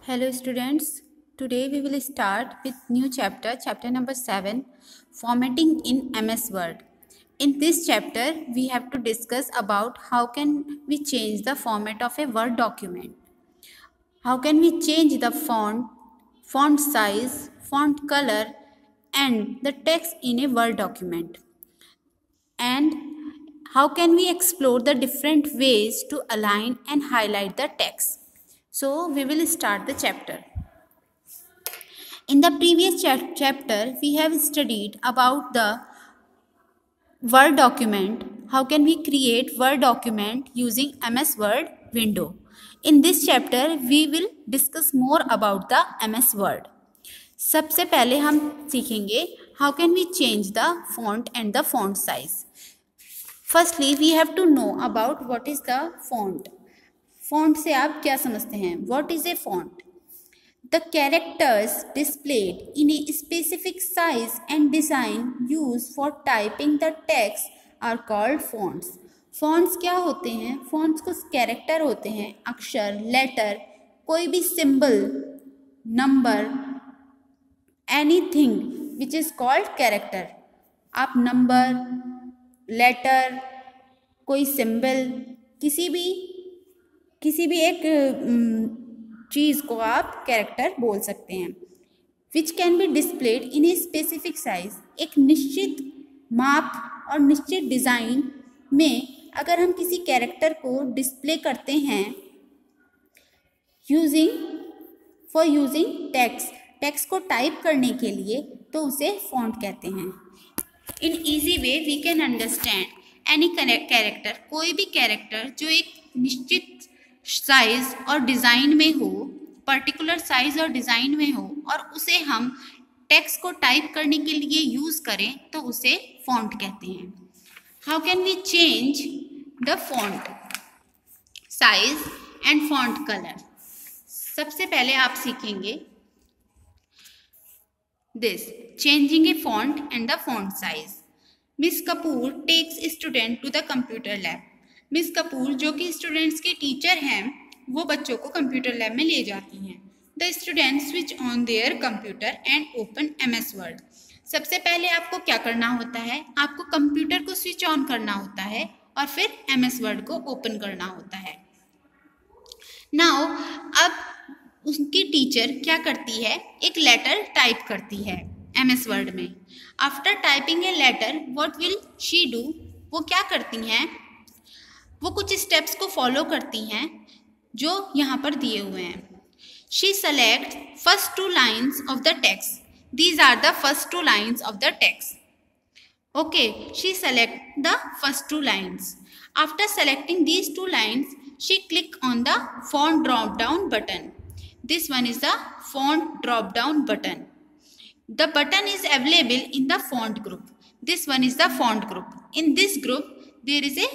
Hello students, today we will start with new chapter number 7, formatting in MS Word. In this chapter, we have to discuss about how can we change the format of a Word document. How can we change the font size, font color and the text in a Word document. And how can we explore the different ways to align and highlight the text. So we will start the chapter. In the previous chapter, we have studied about the Word document. How can we create Word document using MS Word window? In this chapter, we will discuss more about the MS Word. सबसे पहले हम सीखेंगे how can we change the font and the font size. Firstly, we have to know about what is the font. Font से आप क्या समझते हैं? What is a font? The characters displayed in a specific size and design used for typing the text are called fonts. Fonts क्या होते हैं? Fonts कुछ character होते हैं, अक्षर, लेटर, कोई भी symbol, number, anything which is called character. आप नंबर, लेटर, कोई सिंबल, किसी भी एक चीज़ को आप कैरेक्टर बोल सकते हैं. Which can be displayed in a specific size. एक निश्चित माप और निश्चित डिज़ाइन में अगर हम किसी कैरेक्टर को डिस्प्ले करते हैं यूजिंग टेक्स्ट को टाइप करने के लिए, तो उसे फॉन्ट कहते हैं. In easy way we can understand any character, कोई भी कैरेक्टर जो एक निश्चित साइज और डिज़ाइन में हो, पर्टिकुलर साइज और डिज़ाइन में हो और उसे हम टेक्स्ट को टाइप करने के लिए यूज़ करें तो उसे फॉन्ट कहते हैं. How can we change the font size and font colour. सबसे पहले आप सीखेंगे this changing a font and the font size. Miss Kapoor takes student to the computer lab. Miss Kapoor जो कि स्टूडेंट्स के टीचर हैं, वो बच्चों को कंप्यूटर लैब में ले जाती हैं. The student switch on their computer and open MS word. सबसे पहले आपको क्या करना होता है? आपको कंप्यूटर को स्विच ऑन करना होता है और फिर MS वर्ड को ओपन करना होता है. नाउ अब उसकी टीचर क्या करती है? एक लेटर टाइप करती है MS वर्ड में. After typing a letter what will she do? वो क्या करती हैं? वो कुछ स्टेप्स को फॉलो करती हैं जो यहाँ पर दिए हुए हैं. She select first 2 lines of the text. These are the first 2 lines of the text. Okay, she select the first 2 lines. After selecting these 2 lines she click on the font drop down button. This one is the font drop down button. The button is available in the font group. This one is the font group. In this group, there is a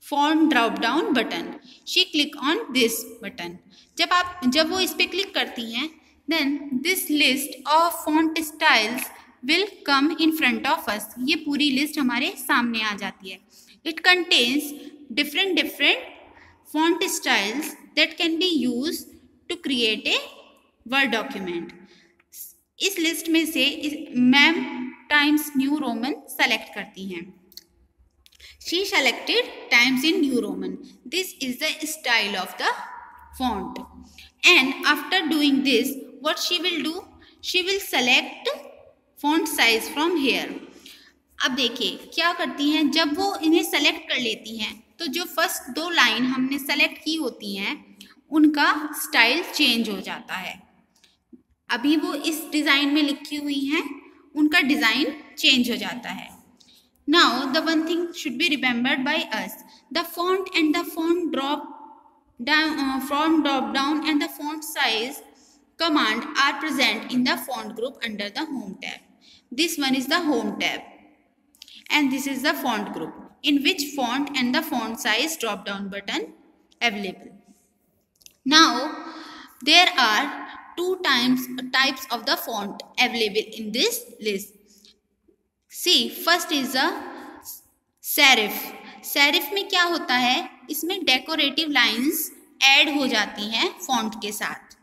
font drop down button. She click on this button. जब वो इस पे click करती हैं, then this list of font styles will come in front of us. ये पूरी list हमारे सामने आ जाती है. It contains different font styles that can be used to create a Word document. इस लिस्ट में से ma'am times new Roman select करती हैं. She selected Times in New Roman. This is the style of the font. And after doing this, what she will do? She will select font size from here. अब देखिए क्या करती हैं. जब वो इन्हें सेलेक्ट कर लेती हैं तो जो फर्स्ट 2 लाइन हमने सेलेक्ट की होती हैं उनका स्टाइल चेंज हो जाता है. अभी वो इस डिज़ाइन में लिखी हुई हैं, उनका डिज़ाइन चेंज हो जाता है. Now the one thing should be remembered by us. The font and the font drop down and the font size command are present in the font group under the home tab. This one is the home tab and this is the font group in which font and the font size drop down button available. Now there are 2 types of the font available in this list. See, first is a serif. serif में क्या होता है? इसमें decorative lines add हो जाती हैं font के साथ.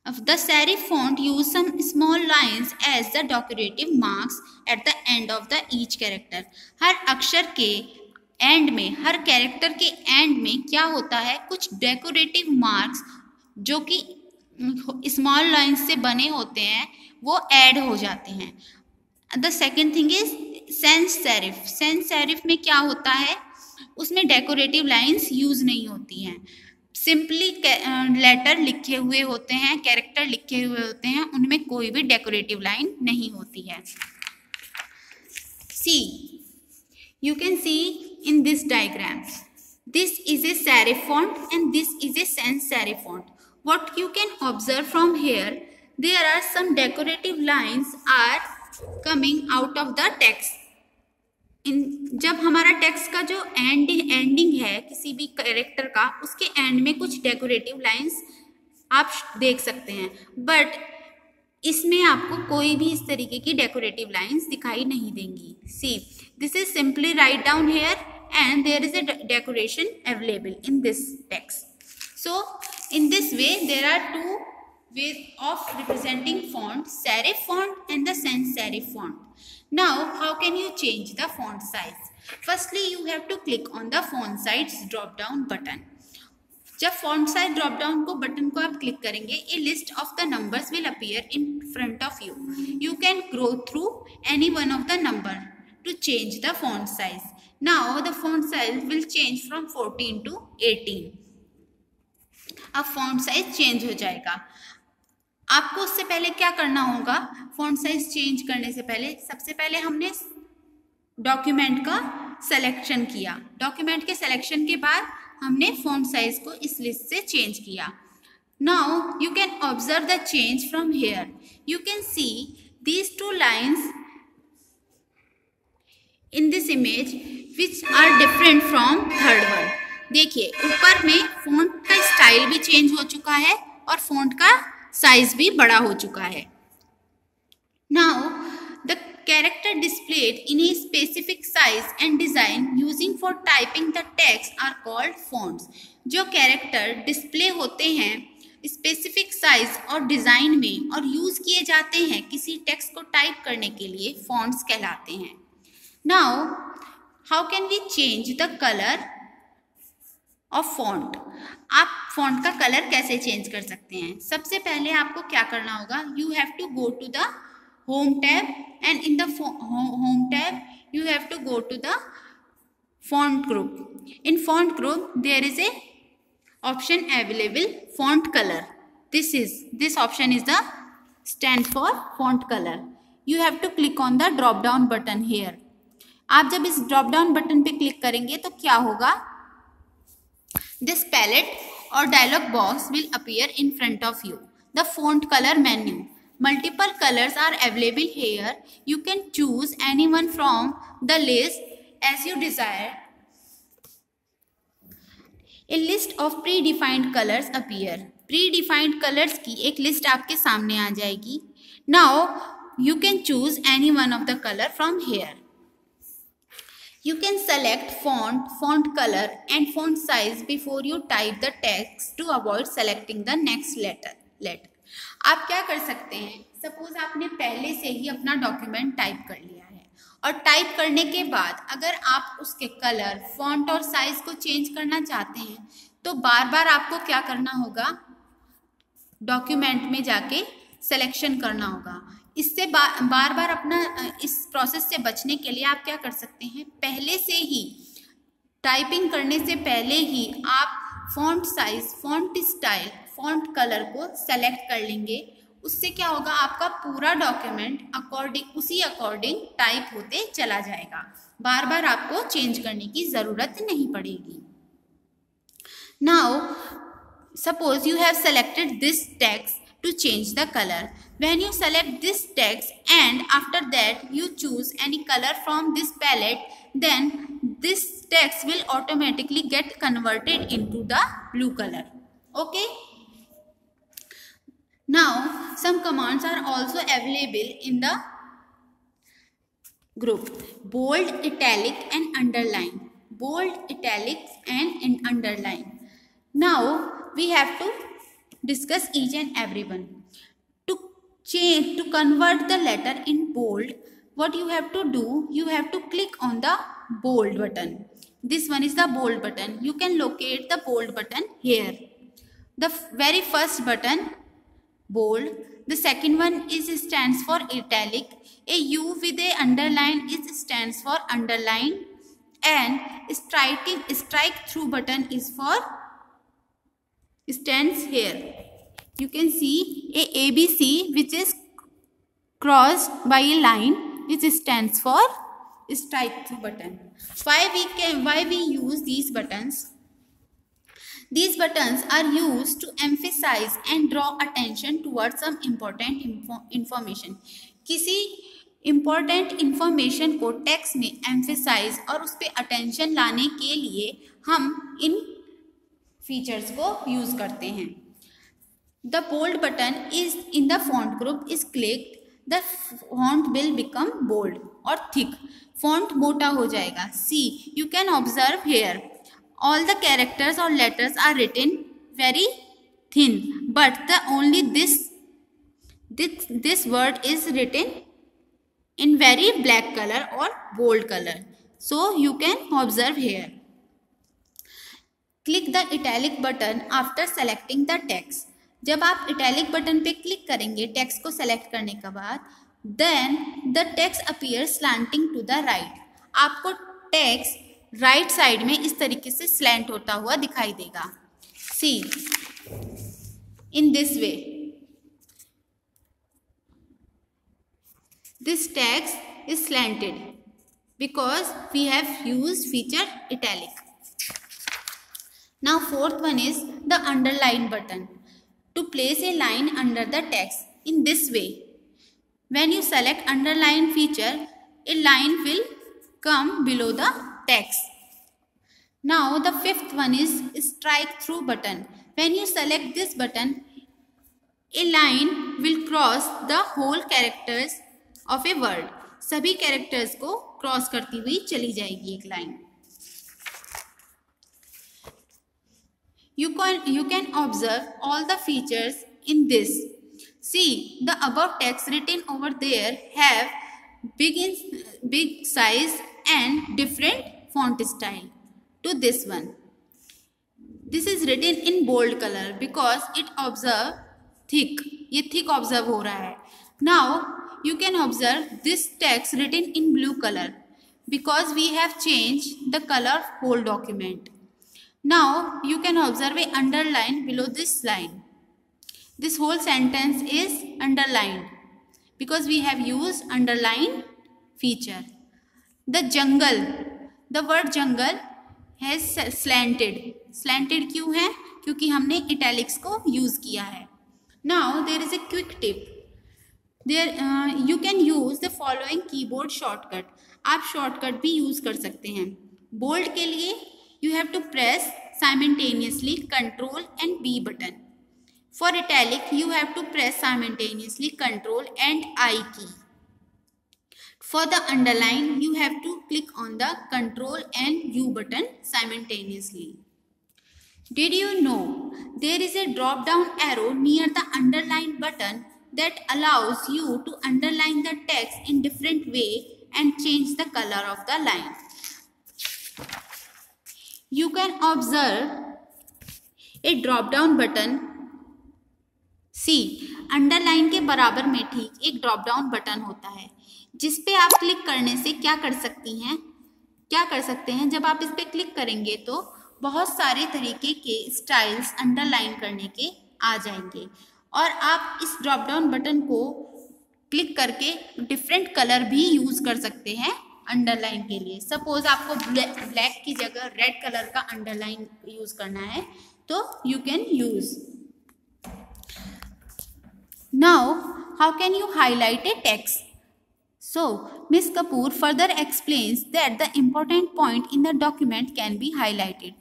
The serif font use some small lines as the decorative marks at the end of the each character. हर अक्षर के एंड में, हर कैरेक्टर के एंड में क्या होता है, कुछ डेकोरेटिव मार्क्स जो कि स्मॉल लाइन्स से बने होते हैं वो ऐड हो जाते हैं. The second thing is sans serif. Sans serif में क्या होता है, उसमें डेकोरेटिव लाइन्स यूज नहीं होती हैं, सिंपली लेटर लिखे हुए होते हैं, कैरेक्टर लिखे हुए होते हैं, उनमें कोई भी डेकोरेटिव लाइन नहीं होती है. सी, you can see in this diagram, this is a serif font and this is a sans serif font. What you can observe from here, there are some decorative lines are coming out of the text. जब हमारा text का जो ending है किसी भी character का, उसके and में कुछ डेकोरेटिव लाइंस आप देख सकते हैं, बट इसमें आपको कोई भी इस तरीके की डेकोरेटिव लाइंस दिखाई नहीं देंगी. सी, this is simply write down here and there is a decoration available in this text. So in this way there are two ways of representing font, serif font and the sans serif font. Now how can you change the font size? Firstly you have to click on the font size drop down button. जब font size drop down को button को आप click करेंगे, a list of the numbers will appear in front of you. You can go through any one of the number to change the font size. Now the font size will change from 14 to 18. अब font size change हो जाएगा. आपको उससे पहले क्या करना होगा, font size change करने से पहले सबसे पहले हमने डॉक्यूमेंट का सिलेक्शन किया. डॉक्यूमेंट के सिलेक्शन के बाद हमने font size को इस लिस्ट से चेंज किया. Now you can observe the change from here. You can see these two lines in this image which are different from third one. देखिए ऊपर में font का स्टाइल भी चेंज हो चुका है और font का साइज भी बड़ा हो चुका है. Now the character displayed in a specific size and design using for typing the text are called fonts. जो कैरेक्टर डिस्प्ले होते हैं स्पेसिफिक साइज और डिजाइन में और यूज किए जाते हैं किसी टेक्स्ट को टाइप करने के लिए, फॉन्ट्स कहलाते हैं. Now how can we change the color of font? आप फॉन्ट का कलर कैसे चेंज कर सकते हैं? सबसे पहले आपको क्या करना होगा, you have to go to the home tab and in the home tab you have to go to the font group. In font group there is a option available, font color. This option is the stand for font color. You have to click on the drop down button here. आप जब इस drop down button पे click करेंगे तो क्या होगा, this palette और dialogue box will appear in front of you. The font colour menu, multiple colors are available here. You can choose anyone from the list as you desire. A list of predefined colors appear. Predefined colors की एक list आपके सामने आ जाएगी. Now you can choose any one of the color from here. You can select font, font color and font size before you type the text to avoid selecting the next letter. आप क्या कर सकते हैं, suppose आपने पहले से ही अपना document type कर लिया है और टाइप करने के बाद अगर आप उसके कलर, फॉन्ट और साइज को चेंज करना चाहते हैं तो बार बार आपको क्या करना होगा, डॉक्यूमेंट में जाके सिलेक्शन करना होगा. इससे बार बार अपना इस प्रोसेस से बचने के लिए आप क्या कर सकते हैं, पहले से ही टाइपिंग करने से पहले ही आप font size, font style, font colour को सेलेक्ट कर लेंगे. उससे क्या होगा, आपका पूरा डॉक्यूमेंट उसी अकॉर्डिंग टाइप होते चला जाएगा, बार बार आपको चेंज करने की ज़रूरत नहीं पड़ेगी. Now suppose you have selected this text to change the color. When you select this text and after that you choose any color from this palette, then this text will automatically get converted into the blue color. Okay? Now some commands are also available in the group. Bold, italic and underline. Bold, italic and underline. Now we have to Discuss each and every one. To convert the letter in bold, what you have to do, you have to click on the bold button. This one is the bold button. You can locate the bold button here. The very first button, bold. The second one stands for italic. A U with a underline stands for underline, and strike through button stands here. You can see a ABC which is crossed by a line which stands for strike through button. Why we use these buttons? These buttons are used to emphasize and draw attention towards some important information. किसी important information को text में emphasize और उस पर attention लाने के लिए हम इन features को use करते हैं. The bold button is in the font group is clicked. The font will become bold or thick. Font मोटा हो जाएगा. See, you can observe here. All the characters or letters are written very thin, but only this word is written in very black color or bold color. So you can observe here. Click the italic button after selecting the text. जब आप italic button पे click करेंगे text को select करने के बाद, then the text appear slanting to the right. आपको text right side में इस तरीके से स्लैंट होता हुआ दिखाई देगा. See in this way this text is slanted because we have used feature italic. Now fourth one is the underline button. To place a line under the text in this way. When you select underline feature, a line will come below the text. Now the fifth one is strike through button. When you select this button, a line will cross the whole characters of a word. सभी characters को cross करती हुई चली जाएगी एक line. You can observe all the features in this. See, the above text written over there have big size and different font style to this one. This is written in bold color because it observe thick. ये thick observe हो रहा है. Now you can observe this text written in blue color because we have changed the color of whole document. Now you can observe a underline below this line. This whole sentence is underlined because we have used underline feature. The jungle, the word jungle has slanted. Slanted क्यों है? क्योंकि हमने italics को use किया है. Now there is a quick tip. You can use the following keyboard shortcut. आप shortcut भी use कर सकते हैं. Bold के लिए you have to press simultaneously Ctrl and B button. For italic, you have to press simultaneously Ctrl and I key. For the underline, you have to click on the Ctrl and U button simultaneously. Did you know there is a drop down arrow near the underline button that allows you to underline the text in different way and change the color of the line? You can observe a drop down button. See, underline के बराबर में ठीक एक drop down button होता है जिस पे आप क्लिक करने से क्या कर सकते हैं जब आप इस पे क्लिक करेंगे तो बहुत सारे तरीके के स्टाइल्स अंडरलाइन करने के आ जाएंगे और आप इस ड्रॉप डाउन बटन को क्लिक करके डिफरेंट कलर भी यूज़ कर सकते हैं अंडरलाइन के लिए. सपोज आपको ब्लैक की जगह रेड कलर का अंडरलाइन यूज करना है तो you can use. Now how can you highlight A text? So miss Kapoor further explains that the important point in the document can be highlighted.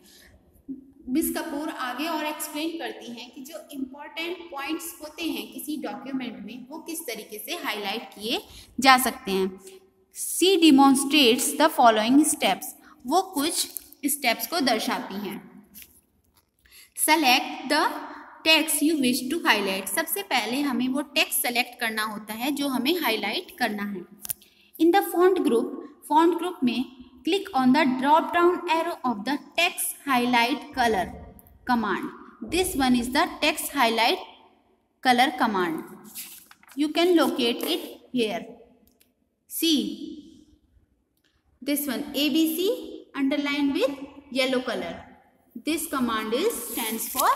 Miss Kapoor आगे और explain करती हैं कि जो इम्पोर्टेंट पॉइंट्स होते हैं किसी डॉक्यूमेंट में वो किस तरीके से हाईलाइट किए जा सकते हैं. She demonstrates the following steps. वो कुछ स्टेप्स को दर्शाती हैं. Select the text you wish to highlight. सबसे पहले हमें वो टेक्स्ट सेलेक्ट करना होता है जो हमें हाईलाइट करना है। इन द फॉन्ट ग्रुप में click on the drop down arrow of the text highlight colour command. This one is the text highlight colour command. You can locate it here. See this one, ABC underlined with yellow color. This command stands for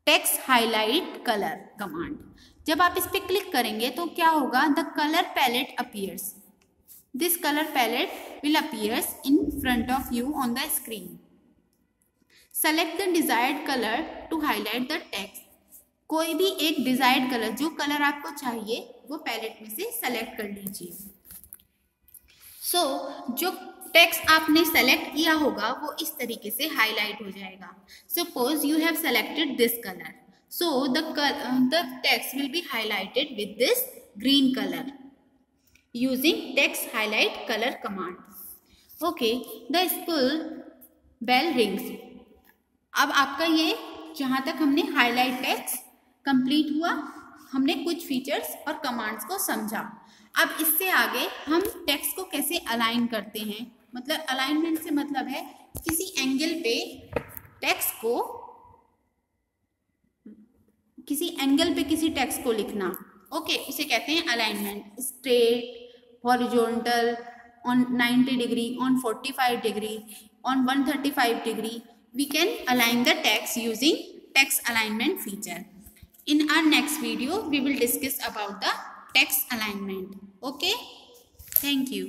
text highlight color command. जब आप इस पे click करेंगे तो क्या होगा? The color palette appears. This color palette will appears in front of you on the screen. Select the desired color to highlight the text. कोई भी एक डिजायर्ड कलर, जो कलर आपको चाहिए वो पैलेट में से सेलेक्ट कर लीजिए. जो टेक्स्ट आपने सेलेक्ट किया होगा वो इस तरीके से हाईलाइट हो जाएगा. Suppose you have selected this colour, so the text will be highlighted with this green colour using text highlight colour command. Okay, the school bell rings. अब आपका ये जहाँ तक हमने हाईलाइट टेक्स्ट कंप्लीट हुआ, हमने कुछ फीचर्स और कमांड्स को समझा. अब इससे आगे हम टेक्स्ट को कैसे अलाइन करते हैं, मतलब अलाइनमेंट से मतलब है किसी एंगल पे किसी टेक्स्ट को लिखना. ओके, उसे कहते हैं alignment. Straight, horizontal, on 90 degree, on 45 degree, on 135 degree. We can align the text using text alignment feature. In our next video, we will discuss about the text alignment. Okay? Thank you.